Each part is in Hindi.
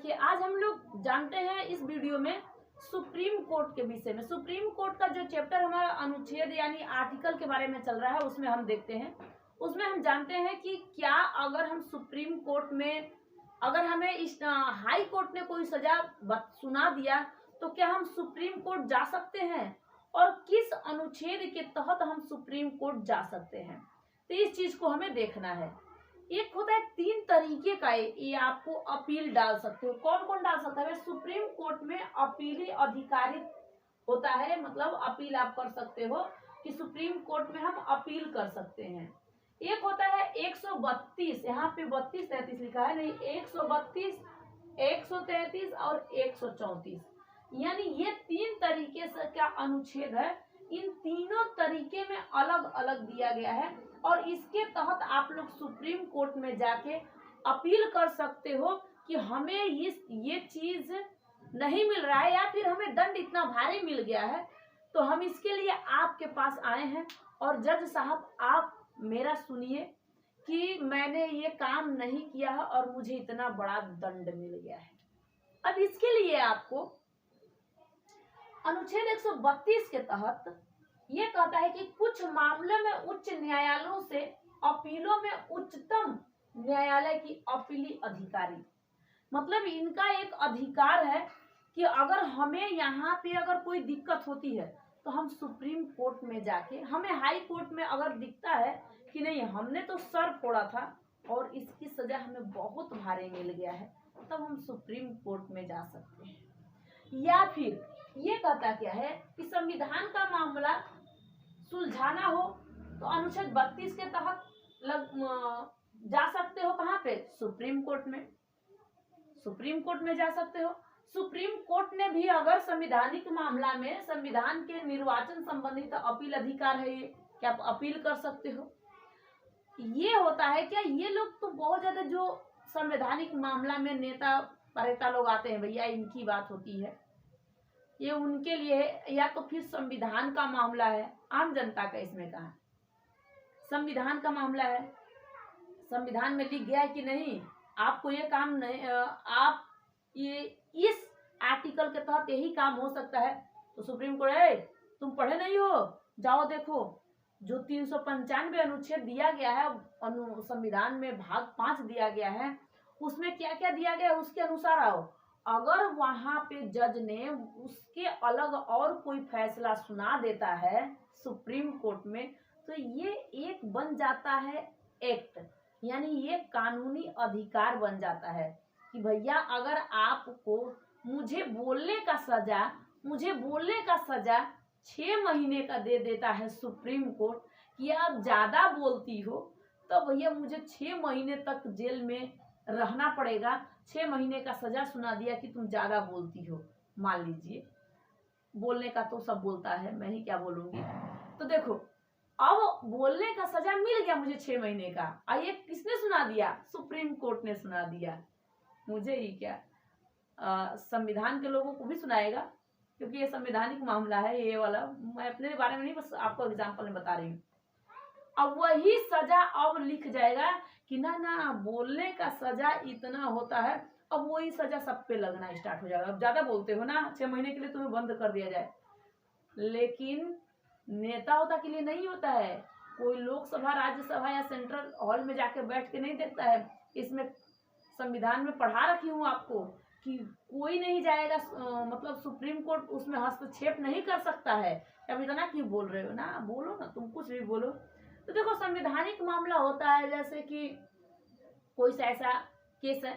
देखिए, आज हम लोग जानते हैं इस वीडियो में सुप्रीम कोर्ट के विषय में। सुप्रीम कोर्ट का जो चैप्टर हमारा अनुच्छेद यानी आर्टिकल के बारे में चल रहा है, उसमें हम देखते हैं, उसमें हम जानते हैं कि क्या अगर हम सुप्रीम कोर्ट में, अगर हमें इस हाई कोर्ट ने कोई सजा सुना दिया तो क्या हम सुप्रीम कोर्ट जा सकते हैं, और किस अनुच्छेद के तहत हम सुप्रीम कोर्ट जा सकते हैं। तो इस चीज को हमें देखना है। एक होता है 3 तरीके का, ये आपको अपील डाल सकते हो। कौन कौन डाल सकता है? सुप्रीम कोर्ट में अपीली अधिकारी होता है, मतलब अपील आप कर सकते हो कि सुप्रीम कोर्ट में हम अपील कर सकते हैं। एक होता है 132, यहाँ पे 32-33 लिखा है, नहीं 132, 133 और 134, यानी ये 3 तरीके से क्या अनुच्छेद है। इन तीनों तरीके में अलग अलग दिया गया है और इसके तहत आप लोग सुप्रीम कोर्ट में जाके अपील कर सकते हो कि हमें ये चीज नहीं मिल रहा है या फिर हमें दंड इतना भारी मिल गया है, तो हम इसके लिए आपके पास आए हैं और जज साहब आप मेरा सुनिए कि मैंने ये काम नहीं किया है और मुझे इतना बड़ा दंड मिल गया है। अब इसके लिए आपको अनुच्छेद 132 के तहत ये कहता है कि कुछ मामलों में उच्च न्यायालयों से अपीलों में उच्चतम न्यायालय की अपीली अधिकारी, मतलब इनका एक अधिकार है कि अगर हमें यहाँ पे अगर कोई दिक्कत होती है तो हम सुप्रीम कोर्ट में जाके, हमें हाई कोर्ट में अगर दिखता है कि नहीं हमने तो सर फोड़ा था और इसकी सजा हमें बहुत भारी मिल गया है, तब हम सुप्रीम कोर्ट में जा सकते हैं। या फिर ये कहता क्या है कि संविधान का मामला सुलझाना हो तो अनुच्छेद 32 के तहत जा सकते हो। कहाँ पे? सुप्रीम कोर्ट में। सुप्रीम कोर्ट में जा सकते हो। सुप्रीम कोर्ट ने भी अगर संवैधानिक मामला में संविधान के निर्वाचन संबंधित अपील अधिकार है, ये क्या आप अपील कर सकते हो। ये होता है क्या, ये लोग तो बहुत ज्यादा जो संवैधानिक मामला में नेता प्रेता लोग आते हैं, भैया इनकी बात होती है, ये उनके लिए है। या तो फिर संविधान का मामला है, आम जनता का इसमें कहा संविधान का मामला है, संविधान में लिख गया है कि नहीं आपको ये काम नहीं, आप ये इस आर्टिकल के तहत यही काम हो सकता है, तो सुप्रीम कोर्ट है तुम पढ़े नहीं हो, जाओ देखो जो 395 अनुच्छेद दिया गया है संविधान में भाग 5 दिया गया है, उसमें क्या क्या दिया गया है उसके अनुसार आओ। अगर वहां पे जज ने उसके अलग और कोई फैसला सुना देता है सुप्रीम कोर्ट में, तो ये एक बन जाता है एक्ट, यानी ये कानूनी अधिकार बन जाता है कि भैया अगर आपको मुझे बोलने का सजा 6 महीने का दे देता है सुप्रीम कोर्ट कि आप ज्यादा बोलती हो, तो भैया मुझे 6 महीने तक जेल में रहना पड़ेगा। 6 महीने का सजा सुना दिया कि तुम ज्यादा बोलती हो, मान लीजिए, बोलने का तो सब बोलता है, मैं ही क्या बोलूंगी। तो देखो अब बोलने का सजा मिल गया मुझे 6 महीने का, ये किसने सुना दिया? सुप्रीम कोर्ट ने सुना दिया। मुझे ही क्या, संविधान के लोगों को भी सुनाएगा, क्योंकि ये संवैधानिक मामला है ये वाला, मैं अपने बारे में नहीं बस आपको एग्जाम्पल में बता रही हूँ। अब वही सजा अब लिख जाएगा कि ना बोलने का सजा इतना होता है, अब वही सजा सब पे लगना स्टार्ट हो जाएगा। अब ज्यादा बोलते हो ना, 6 महीने के लिए तुम्हें बंद कर दिया जाए। लेकिन नेता होता के लिए नहीं होता है, कोई लोकसभा राज्यसभा या सेंट्रल हॉल में जाके बैठ के नहीं देखता है। इसमें संविधान में पढ़ा रखी हूँ आपको कि कोई नहीं जाएगा, मतलब सुप्रीम कोर्ट उसमें हस्तक्षेप नहीं कर सकता है। अब इतना क्यों बोल रहे हो ना, बोलो ना, तुम कुछ भी बोलो। तो देखो संवैधानिक मामला होता है जैसे कि कोई सा ऐसा केस है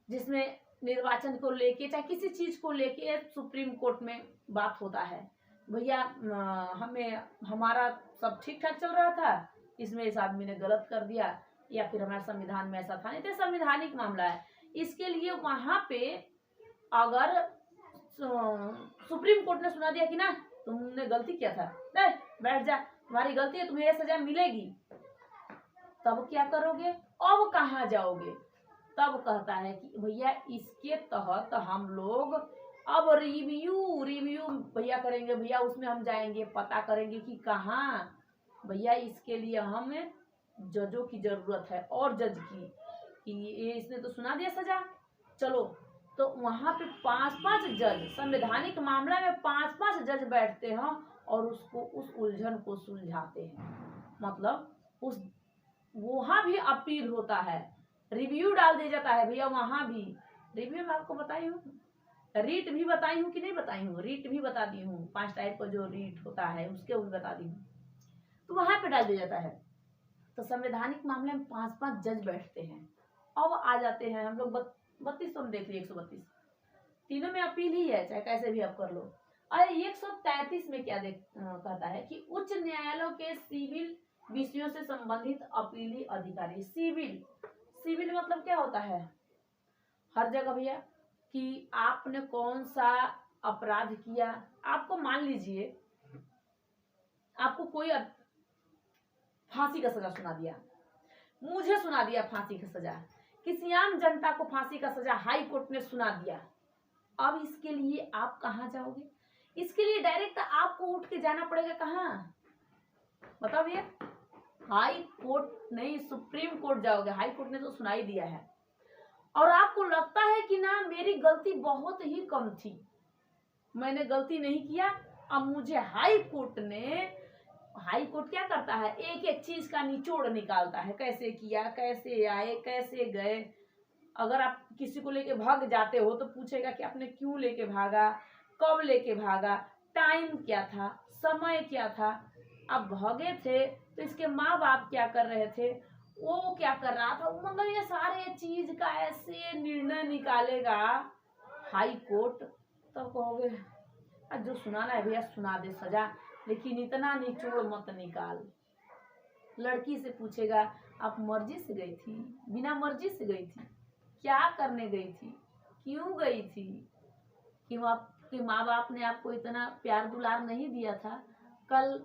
जिसमें निर्वाचन को लेके चाहे किसी चीज को लेके सुप्रीम कोर्ट में बात होता है, भैया हमें हमारा सब ठीक ठाक चल रहा था, इसमें इस आदमी ने गलत कर दिया, या फिर हमारे संविधान में ऐसा था नहीं, तो संवैधानिक मामला है। इसके लिए वहां पे अगर सुप्रीम कोर्ट ने सुना दिया कि ना तुमने गलती किया था, बैठ जा, तुम्हारी गलती है, तुम्हें यह सजा मिलेगी, तब क्या करोगे? अब कहाँ जाओगे? तब कहता है कि भैया इसके तहत हम लोग अब रिव्यू भैया करेंगे, भैया उसमें हम जाएंगे, पता करेंगे कि कहाँ भैया इसके लिए हमें जजों की जरूरत है और जज की, कि ये इसने तो सुना दिया सजा, चलो तो वहां पे 5-5 जज, संवैधानिक मामला में 5-5 जज बैठते हैं और उसको उस उलझन को सुलझाते हैं। मतलब उस वहां भी अपील होता है, रिव्यू डाल दिया जाता है भैया। वहां भी रिव्यू में आपको बताई हूँ, रीट भी बताई हूँ कि नहीं बताई हूँ, रीट भी बता दी हूँ, 5 टाइप का जो रीट होता है उसके भी बता दी हूँ। तो वहां पे डाल दिया जाता है। तो संवैधानिक मामले में 5-5 जज बैठते हैं। अब आ जाते हैं हम लोग 32 तो हम देख लिए, 132 तीनों में अपील ही है, चाहे कैसे भी आप कर लो। और 133 में क्या कहता है कि उच्च न्यायालयों के सिविल विषयों से संबंधित अपीली अधिकारी। सिविल, सिविल मतलब क्या होता है? हर जगह भैया कि आपने कौन सा अपराध किया, आपको मान लीजिए आपको कोई फांसी का सजा सुना दिया, मुझे सुना दिया फांसी की सजा, किसी आम जनता को फांसी का सजा हाई कोर्ट ने सुना दिया। अब इसके लिए आप कहाँ जाओगे? इसके लिए डायरेक्ट आपको उठ के जाना पड़ेगा। कहाँ बताओ भैया? हाई कोर्ट नहीं, सुप्रीम कोर्ट जाओगे। हाई कोर्ट ने तो सुना ही दिया है और आपको लगता है कि ना मेरी गलती बहुत ही कम थी, मैंने गलती नहीं किया। अब मुझे हाई कोर्ट क्या करता है? एक एक चीज का निचोड़ निकालता है, कैसे किया, कैसे आए, कैसे गए। अगर आप किसी को लेके भाग जाते हो तो पूछेगा कि आपने क्यों लेके भागा, कब लेके भागा, टाइम क्या था, समय क्या था, आप भागे थे तो इसके माँ बाप क्या कर रहे थे, वो क्या कर रहा था। मतलब ये सारे चीज का ऐसे निर्णय निकालेगा हाई कोर्ट। तब कहोगे जो सुनाना है भैया सुना दे सजा, लेकिन इतना निचोड़ मत निकाल। लड़की से पूछेगा आप मर्जी से गई थी, बिना मर्जी से गई थी, क्या करने गई थी, क्यों गई थी, क्यों आपके माँ बाप ने आपको इतना प्यार दुलार नहीं दिया था, कल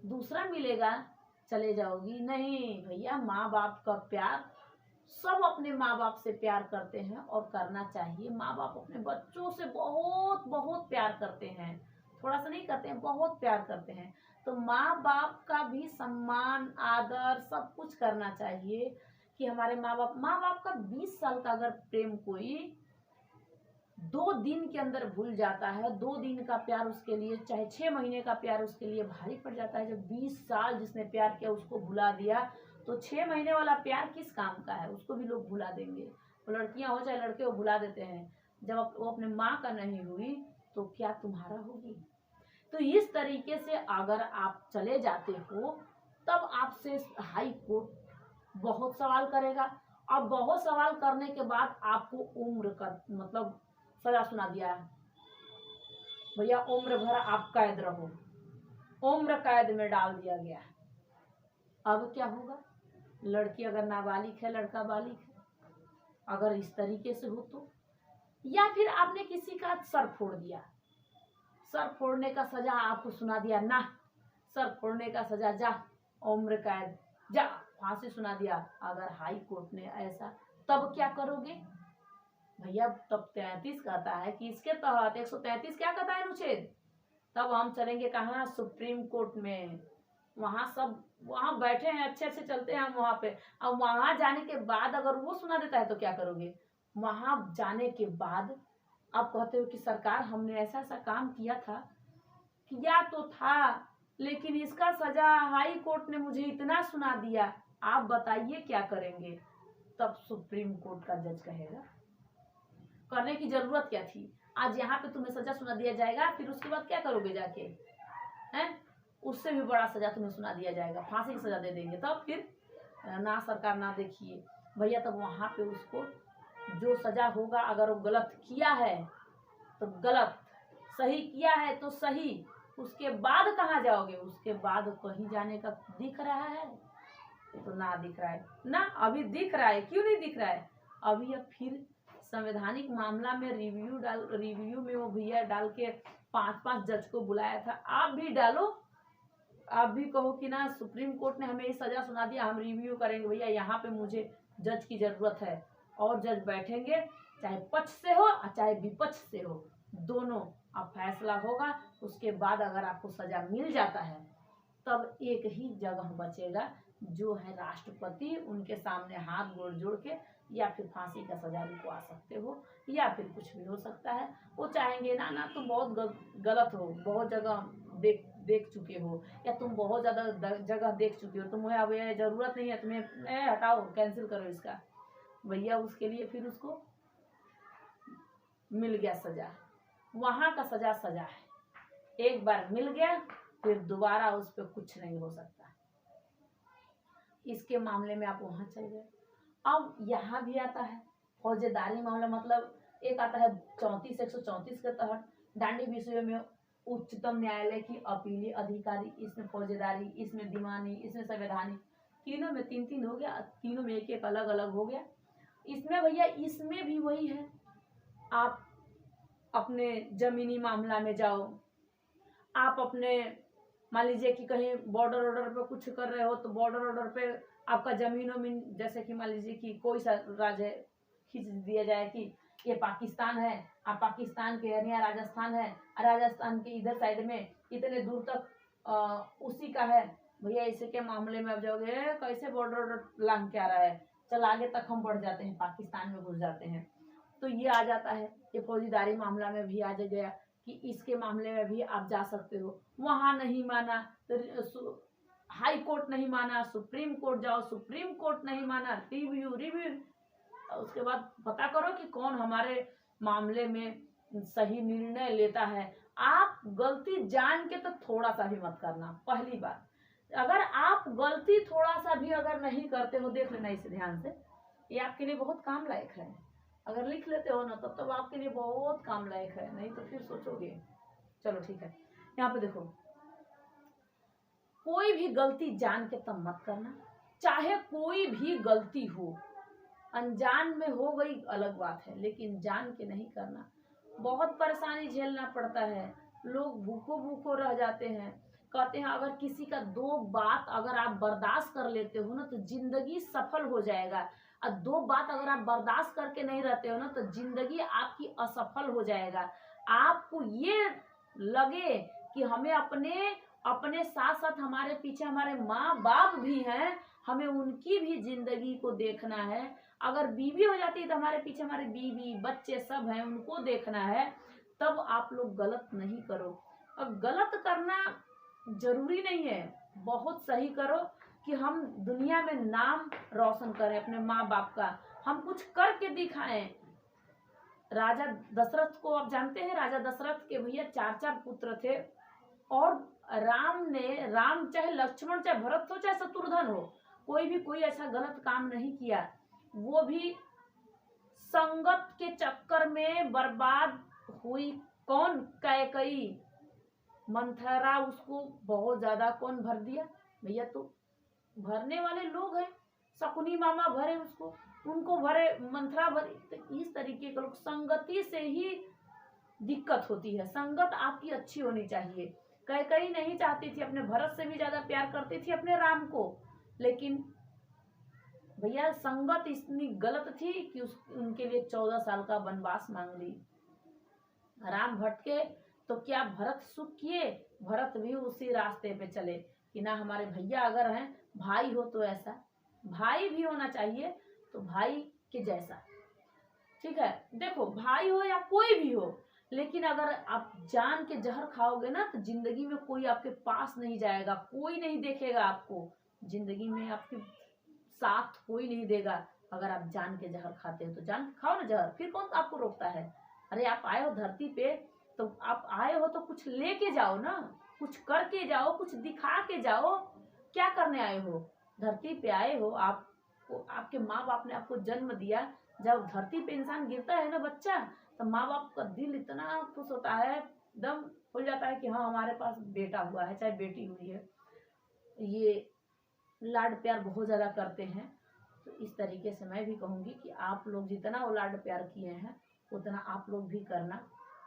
दूसरा मिलेगा चले जाओगी? नहीं भैया, माँ बाप का प्यार, सब अपने माँ बाप से प्यार करते हैं और करना चाहिए। माँ बाप अपने बच्चों से बहुत बहुत प्यार करते हैं, थोड़ा सा नहीं करते हैं, बहुत प्यार करते हैं। तो माँ बाप का भी सम्मान, आदर, सब कुछ करना चाहिए कि हमारे माँ बाप का 20 साल का अगर प्रेम कोई 2 दिन के अंदर भूल जाता है, 2 दिन का प्यार उसके लिए, चाहे 6 महीने का प्यार उसके लिए भारी पड़ जाता है। जब 20 साल जिसने प्यार किया उसको भुला दिया तो 6 महीने वाला प्यार किस काम का है? उसको भी लोग भुला देंगे। तो लड़कियां हो चाहे लड़के वो भुला देते हैं। जब वो अपने माँ का नहीं हुई तो क्या तुम्हारा होगी? तो इस तरीके से अगर आप चले जाते हो तब आपसे हाई कोर्ट बहुत सवाल करेगा। अब बहुत सवाल करने के बाद आपको उम्र का मतलब सजा सुना दिया है, भैया उम्र भर आप कैद रहो, उम्र कैद में डाल दिया गया है। अब क्या होगा? लड़की अगर नाबालिग है, लड़का बालिग है, अगर इस तरीके से हो तो, या फिर आपने किसी का सर फोड़ दिया, सर फोड़ने का सजा आपको सुना दिया, ना सर फोड़ने का सजा जा उम्र कैद, जा फांसी सुना दिया। अगर हाई कोर्ट ने ऐसा, तब क्या करोगे भैया? तब 33 कहता है कि इसके तहत 133 क्या कहता है? अनुच्छेद। तब हम चलेंगे कहाँ? सुप्रीम कोर्ट में। वहां सब वहां बैठे हैं, अच्छे से चलते हैं हम वहां पे। अब वहां जाने के बाद अगर वो सुना देता है तो क्या करोगे? वहां जाने के बाद आप कहते हो कि सरकार हमने ऐसा ऐसा काम किया था, किया तो था, लेकिन इसका सजा हाई कोर्ट ने मुझे इतना सुना दिया, आप बताइए क्या करेंगे? तब सुप्रीम कोर्ट का जज कहेगा करने की जरूरत क्या थी? आज यहाँ पे तुम्हें सजा सुना दिया जाएगा, फिर उसके बाद क्या करोगे जाके? हैं? उससे भी बड़ा सजा तुम्हें सुना दिया जाएगा, फांसी की सजा दे देंगे। तब फिर ना सरकार ना देखिए भैया, तब वहां पे उसको जो सजा होगा, अगर वो गलत किया है तो गलत, सही किया है तो सही। उसके बाद कहाँ जाओगे? उसके बाद कहीं जाने का दिख रहा है? तो ना दिख रहा है ना, अभी दिख रहा है। क्यों नहीं दिख रहा है? अभी अब फिर संवैधानिक मामला में रिव्यू में वो भैया डाल के 5-5 जज को बुलाया था। आप भी डालो, आप भी कहो कि ना सुप्रीम कोर्ट ने हमें ये सजा सुना दिया, हम रिव्यू करेंगे। भैया यहाँ पे मुझे जज की जरूरत है, और जज बैठेंगे, चाहे पक्ष से हो चाहे विपक्ष से हो, दोनों। अब फैसला होगा, उसके बाद अगर आपको सजा मिल जाता है तब एक ही जगह बचेगा, जो है राष्ट्रपति। उनके सामने हाथ गोड़ जोड़ के या फिर फांसी का सजा रुकवा सकते हो, या फिर कुछ भी हो सकता है। वो चाहेंगे ना ना तुम बहुत गलत हो, बहुत जगह देख देख चुके हो, या तुम बहुत ज़्यादा जगह देख चुके हो, तुम्हें अब ये ज़रूरत नहीं है, तुम्हें हटाओ, कैंसिल करो इसका। भैया उसके लिए फिर उसको मिल गया सजा। वहाँ का सजा सजा है, एक बार मिल गया फिर दोबारा उस पर कुछ नहीं हो सकता। इसके मामले में आप वहाँ चल गए। अब यहाँ भी आता है फौजेदारी मामला, मतलब एक आता है 134 के तहत डांडी विषयों में उच्चतम न्यायालय की अपीली अधिकारी, इसमें फौजेदारी, इसमें दीवानी, इसमें संवैधानिक, तीनों में 3-3 हो गया, तीनों में एक अलग अलग हो गया। इसमें भैया इसमें भी वही है, आप अपने जमीनी मामला में जाओ, आप अपने मान लीजिए कि कहीं बॉर्डर ऑर्डर पे कुछ कर रहे हो, तो बॉर्डर ऑर्डर पे आपका जमीनों में, जैसे कि मान लीजिए कि कोई सा राज्य खींच दिया जाए कि ये पाकिस्तान है, आप पाकिस्तान के, यहाँ राजस्थान है, राजस्थान के इधर साइड में इतने दूर तक उसी का है। भैया इसी के मामले में आप जाओगे कैसे बॉर्डर ऑर्डर लांग के आ रहा है, चल आगे तक हम बढ़ जाते हैं, पाकिस्तान में घुस जाते हैं, तो ये आ जाता है। ये फौजीदारी मामला में भी आ गया कि इसके मामले में भी आप जा सकते हो। वहाँ नहीं माना तो हाई कोर्ट नहीं माना, सुप्रीम कोर्ट जाओ, सुप्रीम कोर्ट नहीं माना, रिव्यू, उसके बाद पता करो कि कौन हमारे मामले में सही निर्णय लेता है। आप गलती जान के तो थोड़ा सा भी मत करना। पहली बात, अगर आप गलती थोड़ा सा भी अगर नहीं करते हो, देख लेना इसे ध्यान से, ये आपके लिए बहुत काम लायक है। अगर लिख लेते हो ना तब आपके लिए बहुत काम लायक है, नहीं तो फिर सोचोगे। चलो ठीक है, यहाँ पे देखो, कोई भी गलती जान के तब मत करना, चाहे कोई भी गलती हो। अनजान में हो गई अलग बात है, लेकिन जान के नहीं करना। बहुत परेशानी झेलना पड़ता है, लोग भूखों रह जाते हैं। कहते हैं अगर किसी का 2 बात अगर आप बर्दाश्त कर लेते हो ना तो जिंदगी सफल हो जाएगा, और 2 बात अगर आप बर्दाश्त करके नहीं रहते हो ना तो जिंदगी आपकी असफल हो जाएगा। आपको ये लगे कि हमें अपने साथ साथ हमारे पीछे हमारे माँ बाप भी हैं, हमें उनकी भी जिंदगी को देखना है। अगर बीवी हो जाती है तो हमारे पीछे हमारे बीवी बच्चे सब हैं, उनको देखना है। तब आप लोग गलत नहीं करो। अब गलत करना जरूरी नहीं है, बहुत सही करो कि हम दुनिया में नाम रोशन करें अपने माँ बाप का, हम कुछ करके दिखाएं। राजा दशरथ को आप जानते हैं, राजा दशरथ के भैया 4 पुत्र थे, और राम चाहे लक्ष्मण चाहे भरत हो चाहे शत्रुघ्न हो, कोई ऐसा गलत काम नहीं किया। वो भी संगत के चक्कर में बर्बाद हुई। कौन? कैकई, मंथरा, उसको बहुत ज्यादा कौन भर दिया भैया? तो भरने वाले लोग हैं, शकुनी मामा भरे उसको, उनको भरे, मंथरा भरे। तो इस तरीके के लोग, संगति से ही दिक्कत होती है। संगत आपकी अच्छी होनी चाहिए। कैकई नहीं चाहती थी, अपने भरत से भी ज्यादा प्यार करती थी अपने राम को, लेकिन भैया संगत इतनी गलत थी कि उनके लिए 14 साल का वनवास मांग ली। राम भटके तो क्या भरत सुख किए? भरत भी उसी रास्ते पे चले कि ना हमारे भैया अगर हैं, भाई हो तो ऐसा, भाई भी होना चाहिए तो भाई के जैसा। ठीक है, देखो भाई हो या कोई भी हो, लेकिन अगर आप जान के जहर खाओगे ना तो जिंदगी में कोई आपके पास नहीं जाएगा, कोई नहीं देखेगा आपको, जिंदगी में आपके साथ कोई नहीं देगा। अगर आप जान के जहर खाते हो तो जान खाओ ना जहर, फिर कौन आपको रोकता है? अरे आप आए हो धरती पे, तो आप आए हो तो कुछ लेके जाओ ना, कुछ करके जाओ, कुछ दिखा के जाओ। क्या करने आए हो? धरती पे आए हो, आपको आपके माँ बाप ने आपको जन्म दिया। जब धरती पे इंसान गिरता है ना बच्चा, तो माँ बाप का दिल इतना खुश होता है, दम खुल जाता है कि हाँ हमारे पास बेटा हुआ है चाहे बेटी हुई है। ये लाड प्यार बहुत ज़्यादा करते हैं। तो इस तरीके से मैं भी कहूँगी कि आप लोग जितना वो लाड प्यार किए हैं उतना आप लोग भी करना,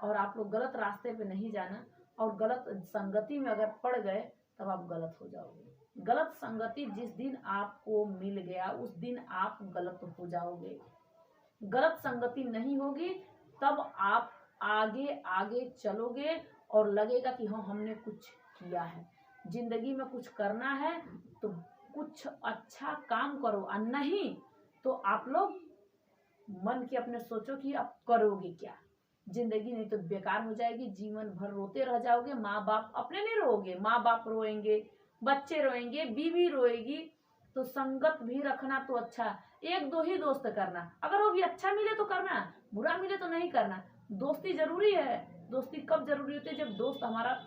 और आप लोग गलत रास्ते पे नहीं जाना, और गलत संगति में अगर पड़ गए तब आप गलत हो जाओगे। गलत संगति जिस दिन आपको मिल गया उस दिन आप गलत हो जाओगे। गलत संगति नहीं होगी तब आप आगे आगे चलोगे और लगेगा कि हाँ हमने कुछ किया है। जिंदगी में कुछ करना है तो कुछ अच्छा काम करो, और नहीं तो आप लोग मन के अपने सोचो कि अब करोगे क्या। जिंदगी नहीं तो बेकार हो जाएगी, जीवन भर रोते रह जाओगे। माँ बाप अपने नहीं रोओगे, माँ बाप रोएंगे, बच्चे रोएंगे, बीवी रोएगी। तो संगत भी रखना तो अच्छा, एक दो ही दोस्त करना, अगर वो भी अच्छा मिले तो करना, बुरा मिले तो नहीं करना। दोस्ती जरूरी है। दोस्ती कब जरूरी होती है, जब दोस्त हमारा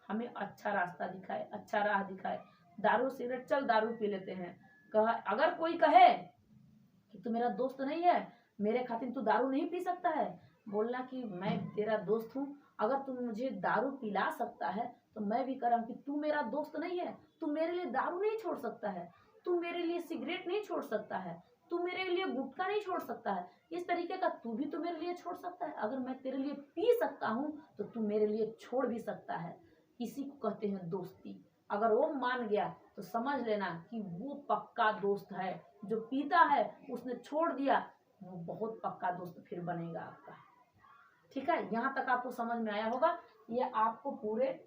हमें अच्छा रास्ता दिखाए, अच्छा राह दिखाए। दारू सिगरेट, चल दारू पी लेते हैं, कहा अगर कोई कहे कि तू मेरा दोस्त नहीं है, मेरे खातिर तू दारू नहीं पी सकता है, बोलना कि मैं तेरा दोस्त हूँ, अगर तू मुझे दारू पिला सकता है तो मैं भी कह रहा हूँ कि तू मेरा दोस्त नहीं है, तू मेरे लिए दारू नहीं छोड़ सकता है, तू मेरे लिए सिगरेट नहीं छोड़ सकता है, तू मेरे लिए गुटखा नहीं छोड़ सकता है, इस तरीके का तू भी तो मेरे लिए छोड़ सकता है। अगर मैं तेरे लिए पी सकता हूँ तो तू मेरे लिए छोड़ भी सकता है। इसी को कहते हैं दोस्ती। अगर वो मान गया तो समझ लेना कि वो पक्का दोस्त है। जो पीता है उसने छोड़ दिया, वो बहुत पक्का दोस्त फिर बनेगा आपका। ठीक है, यहाँ तक आपको समझ में आया होगा। ये आपको पूरे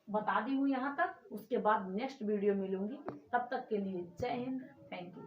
बता दी हूँ यहाँ तक। उसके बाद नेक्स्ट वीडियो मिलूंगी, तब तक के लिए जय हिंद, थैंक यू।